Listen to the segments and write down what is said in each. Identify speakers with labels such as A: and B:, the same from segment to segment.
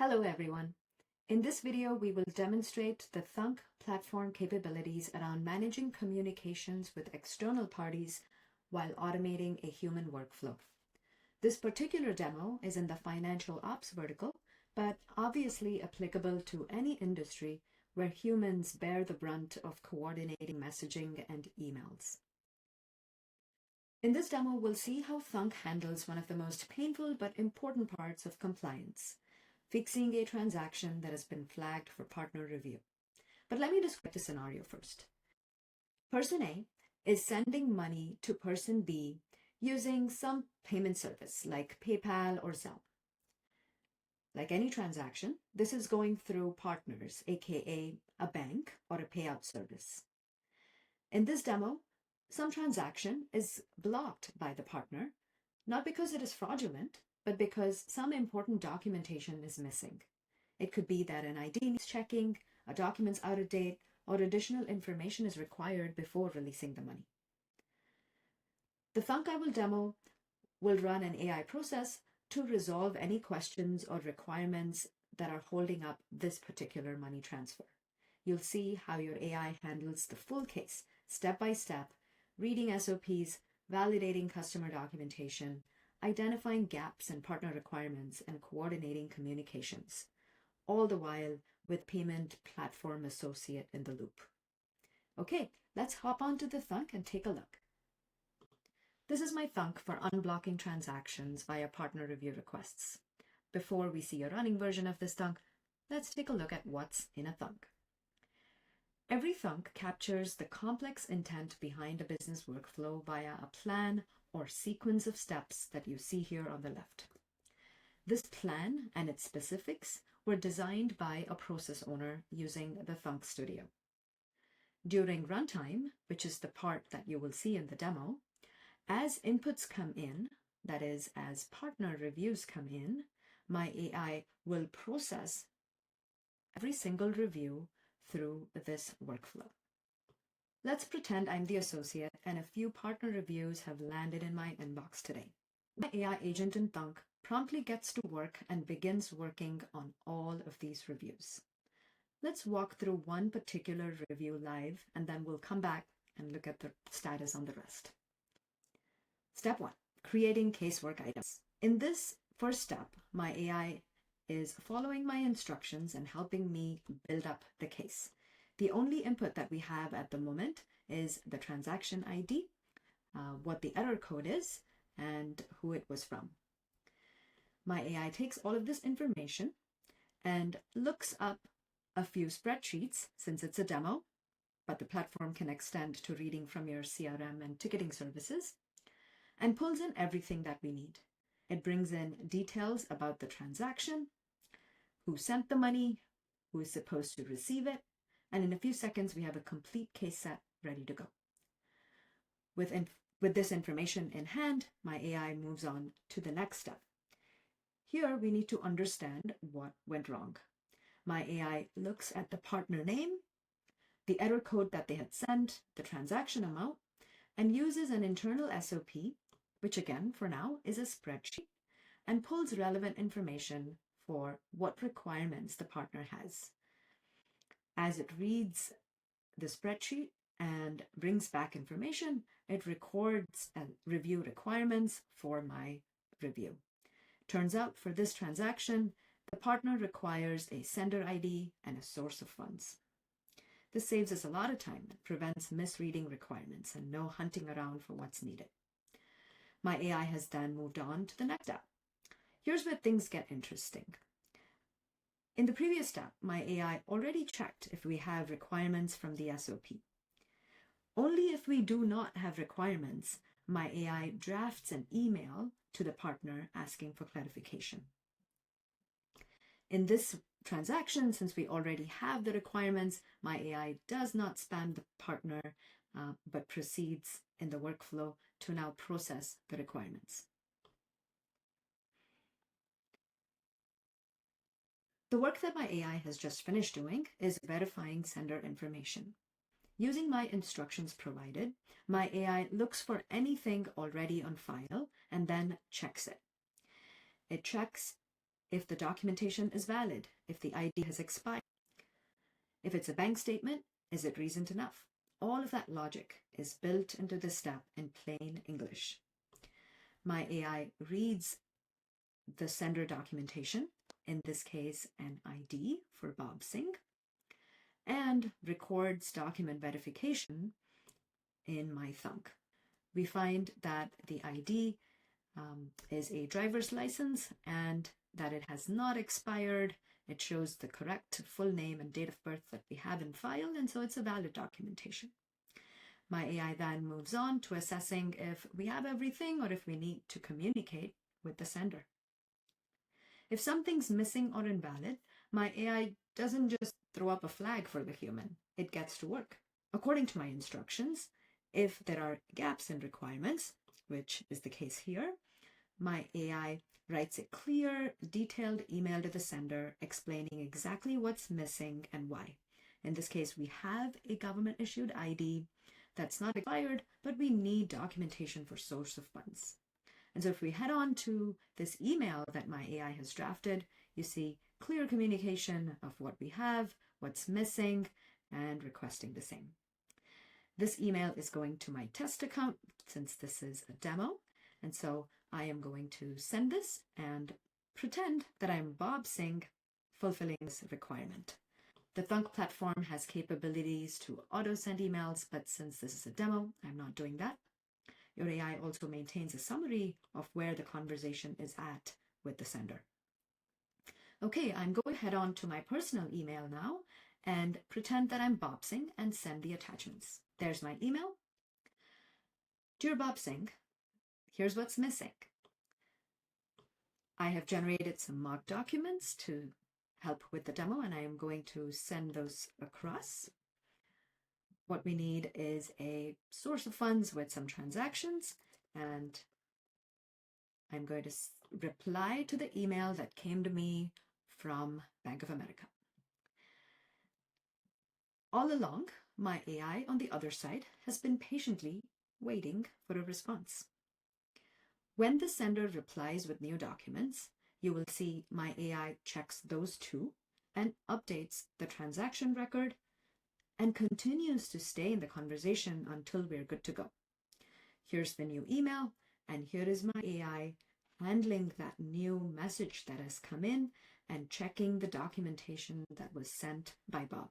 A: Hello everyone. In this video, we will demonstrate the Thunk platform capabilities around managing communications with external parties while automating a human workflow. This particular demo is in the financial ops vertical, but obviously applicable to any industry where humans bear the brunt of coordinating messaging and emails. In this demo, we'll see how Thunk handles one of the most painful but important parts of compliance, fixing a transaction that has been flagged for partner review. But let me describe the scenario first. Person A is sending money to person B using some payment service like PayPal or Zelle. Like any transaction, this is going through partners, aka a bank or a payout service. In this demo, some transaction is blocked by the partner, not because it is fraudulent, but because some important documentation is missing. It could be that an ID needs checking, a document's out of date, or additional information is required before releasing the money. The Thunk.AI demo will run an AI process to resolve any questions or requirements that are holding up this particular money transfer. You'll see how your AI handles the full case, step by step, reading SOPs, validating customer documentation, identifying gaps in partner requirements, and coordinating communications, all the while with payment platform associate in the loop. Okay, let's hop onto the Thunk and take a look. This is my Thunk for unblocking transactions via partner review requests. Before we see a running version of this Thunk, let's take a look at what's in a Thunk. Every Thunk captures the complex intent behind a business workflow via a plan or sequence of steps that you see here on the left. This plan and its specifics were designed by a process owner using the Thunk Studio. During runtime, which is the part that you will see in the demo, as inputs come in, that is, as partner reviews come in, my AI will process every single review through this workflow. Let's pretend I'm the associate and a few partner reviews have landed in my inbox today. My AI agent in Thunk promptly gets to work and begins working on all of these reviews. Let's walk through one particular review live, and then we'll come back and look at the status on the rest. Step 1, creating casework items. In this first step, my AI is following my instructions and helping me build up the case. The only input that we have at the moment is the transaction ID, what the error code is, and who it was from. My AI takes all of this information and looks up a few spreadsheets, since it's a demo, but the platform can extend to reading from your CRM and ticketing services, and pulls in everything that we need. It brings in details about the transaction, who sent the money, who is supposed to receive it, and in a few seconds, we have a complete case set ready to go. With this information in hand, my AI moves on to the next step. Here, we need to understand what went wrong. My AI looks at the partner name, the error code that they had sent, the transaction amount, and uses an internal SOP, which again, for now, is a spreadsheet, and pulls relevant information for what requirements the partner has. As it reads the spreadsheet and brings back information, it records review requirements for my review. Turns out for this transaction, the partner requires a sender ID and a source of funds. This saves us a lot of time and prevents misreading requirements and no hunting around for what's needed. My AI has then moved on to the next step. Here's where things get interesting. In the previous step, my AI already checked if we have requirements from the SOP. Only if we do not have requirements, my AI drafts an email to the partner asking for clarification. In this transaction, since we already have the requirements, my AI does not spam the partner, but proceeds in the workflow to now process the requirements. The work that my AI has just finished doing is verifying sender information. Using my instructions provided, my AI looks for anything already on file and then checks it. It checks if the documentation is valid, if the ID has expired, if it's a bank statement, is it recent enough? All of that logic is built into this step in plain English. My AI reads the sender documentation, in this case an ID for Bob Singh, and records document verification in my Thunk. We find that the ID is a driver's license and that it has not expired. It shows the correct full name and date of birth that we have in file, and so it's a valid documentation. My AI then moves on to assessing if we have everything or if we need to communicate with the sender. If something's missing or invalid, my AI doesn't just throw up a flag for the human. It gets to work. According to my instructions, if there are gaps in requirements, which is the case here, my AI writes a clear, detailed email to the sender explaining exactly what's missing and why. In this case, we have a government-issued ID that's not expired, but we need documentation for source of funds. And so if we head on to this email that my AI has drafted, you see clear communication of what we have, what's missing, and requesting the same. This email is going to my test account since this is a demo. And so I am going to send this and pretend that I'm Bob Singh fulfilling this requirement. The Thunk platform has capabilities to auto-send emails, but since this is a demo, I'm not doing that. Your AI also maintains a summary of where the conversation is at with the sender. Okay, I'm going to head on to my personal email now and pretend that I'm Bob Singh and send the attachments. There's my email. Dear Bob Singh, here's what's missing. I have generated some mock documents to help with the demo, and I am going to send those across. What we need is a source of funds with some transactions, and I'm going to reply to the email that came to me from Bank of America. All along, my AI on the other side has been patiently waiting for a response. When the sender replies with new documents, you will see my AI checks those two and updates the transaction record and continues to stay in the conversation until we're good to go. Here's the new email, and here is my AI handling that new message that has come in and checking the documentation that was sent by Bob.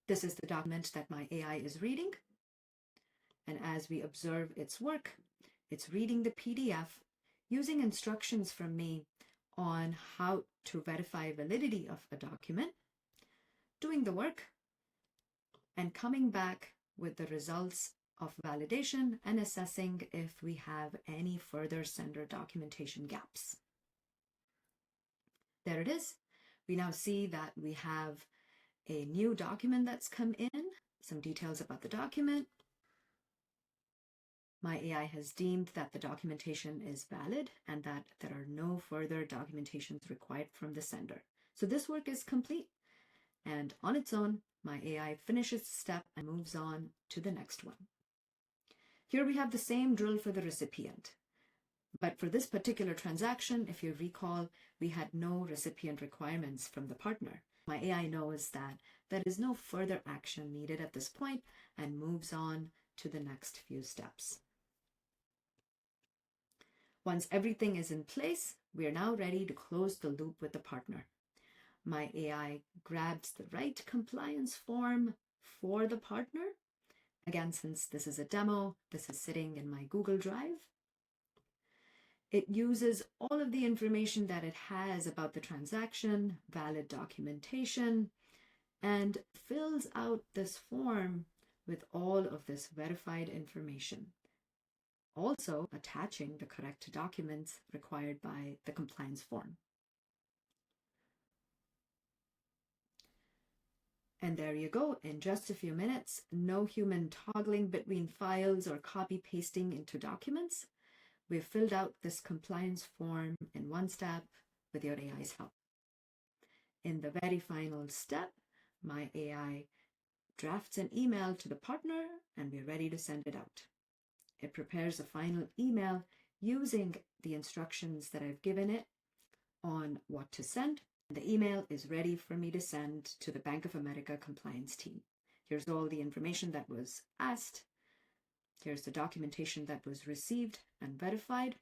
A: This is the document that my AI is reading. And as we observe its work, it's reading the PDF using instructions from me on how to verify validity of a document, doing the work, and coming back with the results of validation and assessing if we have any further sender documentation gaps. There it is. We now see that we have a new document that's come in, some details about the document. My AI has deemed that the documentation is valid and that there are no further documentations required from the sender. So this work is complete, and on its own, my AI finishes the step and moves on to the next one. Here we have the same drill for the recipient. But for this particular transaction, if you recall, we had no recipient requirements from the partner. My AI knows that there is no further action needed at this point and moves on to the next few steps. Once everything is in place, we are now ready to close the loop with the partner. My AI grabs the right compliance form for the partner. Again, since this is a demo, this is sitting in my Google Drive. It uses all of the information that it has about the transaction, valid documentation, and fills out this form with all of this verified information, also attaching the correct documents required by the compliance form. And there you go, in just a few minutes, no human toggling between files or copy pasting into documents. We've filled out this compliance form in one step with your AI's help. In the very final step, my AI drafts an email to the partner and we're ready to send it out. It prepares a final email using the instructions that I've given it on what to send. The email is ready for me to send to the Bank of America compliance team. Here's all the information that was asked. Here's the documentation that was received and verified,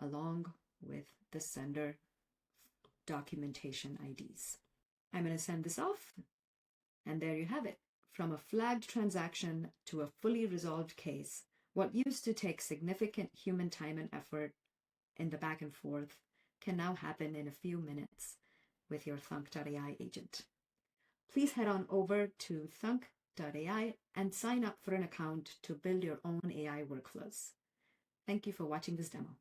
A: along with the sender documentation IDs. I'm going to send this off, and there you have it. From a flagged transaction to a fully resolved case, what used to take significant human time and effort in the back and forth can now happen in a few minutes with your Thunk.AI agent. Please head on over to Thunk.AI and sign up for an account to build your own AI workflows. Thank you for watching this demo.